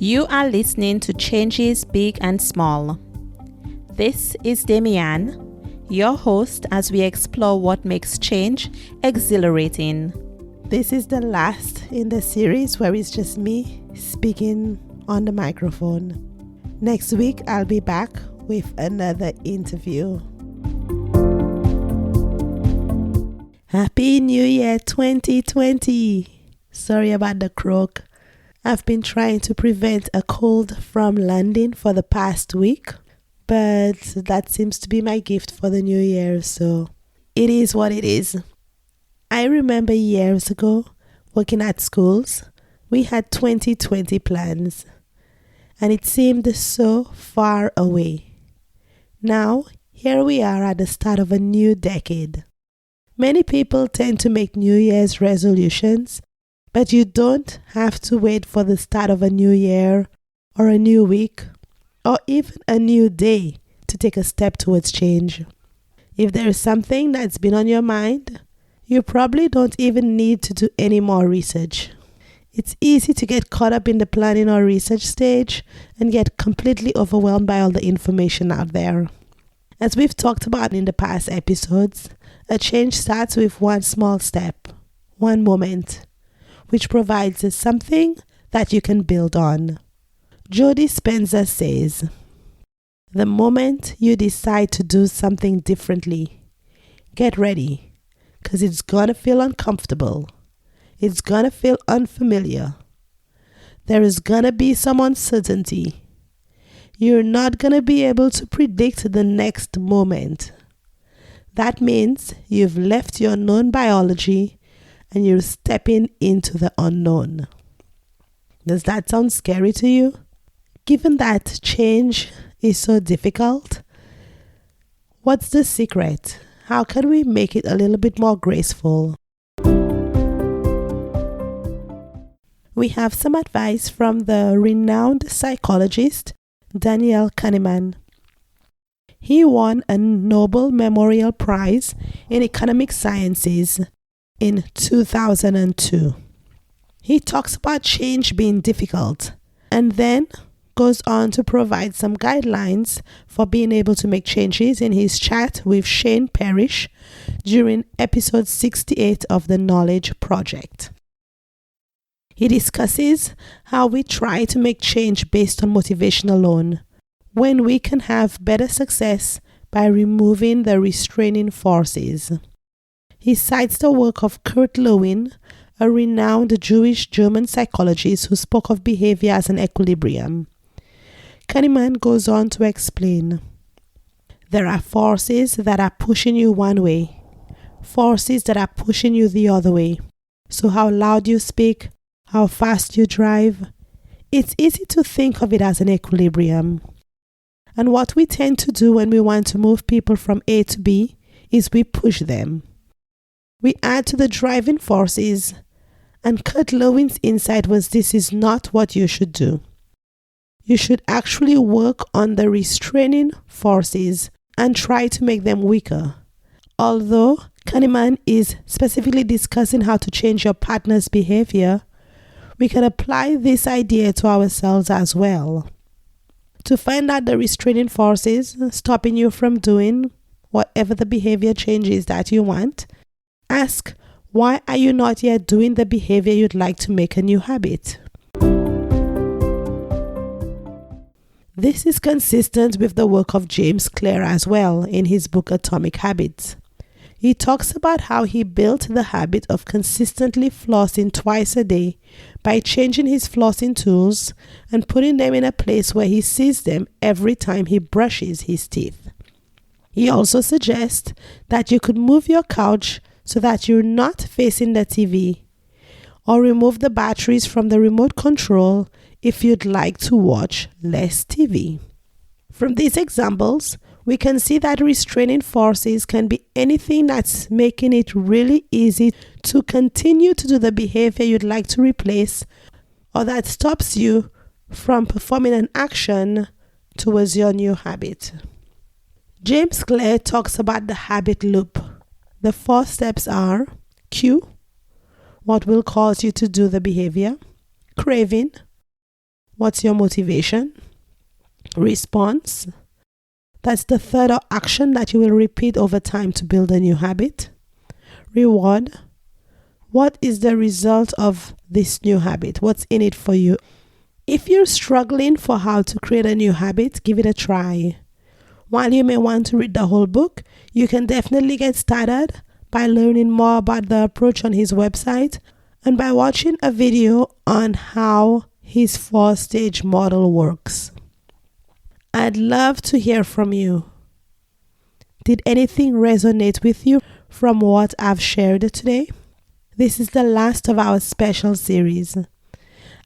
You are listening to Changes Big and Small. This is Damian, your host, as we explore what makes change exhilarating. This is the last in the series where it's just me speaking on the microphone. Next week, I'll be back with another interview. Happy New Year 2020! Sorry about the croak. I've been trying to prevent a cold from landing for the past week, but that seems to be my gift for the new year, so it is what it is. I remember years ago, working at schools, we had 2020 plans, and it seemed so far away. Now, here we are at the start of a new decade. Many people tend to make New Year's resolutions, but you don't have to wait for the start of a new year or a new week or even a new day to take a step towards change. If there is something that's been on your mind, you probably don't even need to do any more research. It's easy to get caught up in the planning or research stage and get completely overwhelmed by all the information out there. As we've talked about in the past episodes, a change starts with one small step, one moment, which provides something that you can build on. Dispenza says, "The moment you decide to do something differently, get ready, because it's gonna feel uncomfortable. It's gonna feel unfamiliar. There is gonna be some uncertainty. You're not gonna be able to predict the next moment. That means you've left your known biology and you're stepping into the unknown." Does that sound scary to you? Given that change is so difficult, what's the secret? How can we make it a little bit more graceful? We have some advice from the renowned psychologist Daniel Kahneman. He won a Nobel Memorial Prize in Economic Sciences in 2002. He talks about change being difficult and then goes on to provide some guidelines for being able to make changes in his chat with Shane Parrish during episode 68 of the Knowledge Project. He discusses how we try to make change based on motivation alone, when we can have better success by removing the restraining forces. He cites the work of Kurt Lewin, a renowned Jewish German psychologist who spoke of behavior as an equilibrium. Kahneman goes on to explain, there are forces that are pushing you one way, forces that are pushing you the other way. So how loud you speak, how fast you drive, it's easy to think of it as an equilibrium. And what we tend to do when we want to move people from A to B is we push them. We add to the driving forces, and Kurt Lewin's insight was this is not what you should do. You should actually work on the restraining forces and try to make them weaker. Although Kahneman is specifically discussing how to change your partner's behavior, we can apply this idea to ourselves as well. To find out the restraining forces stopping you from doing whatever the behavior change is that you want, ask, why are you not yet doing the behavior you'd like to make a new habit? This is consistent with the work of James Clear as well in his book Atomic Habits. He talks about how he built the habit of consistently flossing twice a day by changing his flossing tools and putting them in a place where he sees them every time he brushes his teeth. He also suggests that you could move your couch so that you're not facing the TV, or remove the batteries from the remote control if you'd like to watch less TV. From these examples, we can see that restraining forces can be anything that's making it really easy to continue to do the behavior you'd like to replace, or that stops you from performing an action towards your new habit. James Clear talks about the habit loop. The 4 steps are cue, what will cause you to do the behavior, craving, What's your motivation? Response. That's the third action that you will repeat over time to build a new habit. Reward. What is the result of this new habit? What's in it for you? If you're struggling for how to create a new habit, give it a try. While you may want to read the whole book, you can definitely get started by learning more about the approach on his website and by watching a video on how his 4-stage model works. I'd love to hear from you. Did anything resonate with you from what I've shared today? This is the last of our special series.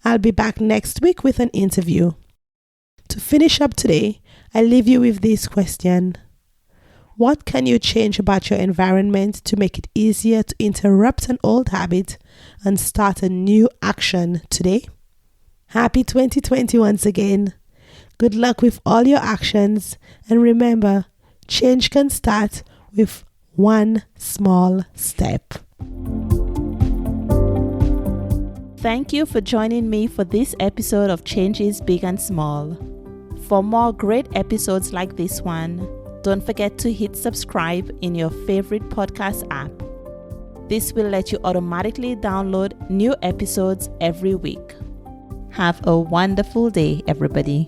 I'll be back next week with an interview. To finish up today, I leave you with this question. What can you change about your environment to make it easier to interrupt an old habit and start a new action today? Happy 2020 once again. Good luck with all your actions, and remember, change can start with one small step. Thank you for joining me for this episode of Changes Big and Small. For more great episodes like this one, don't forget to hit subscribe in your favorite podcast app. This will let you automatically download new episodes every week. Have a wonderful day, everybody.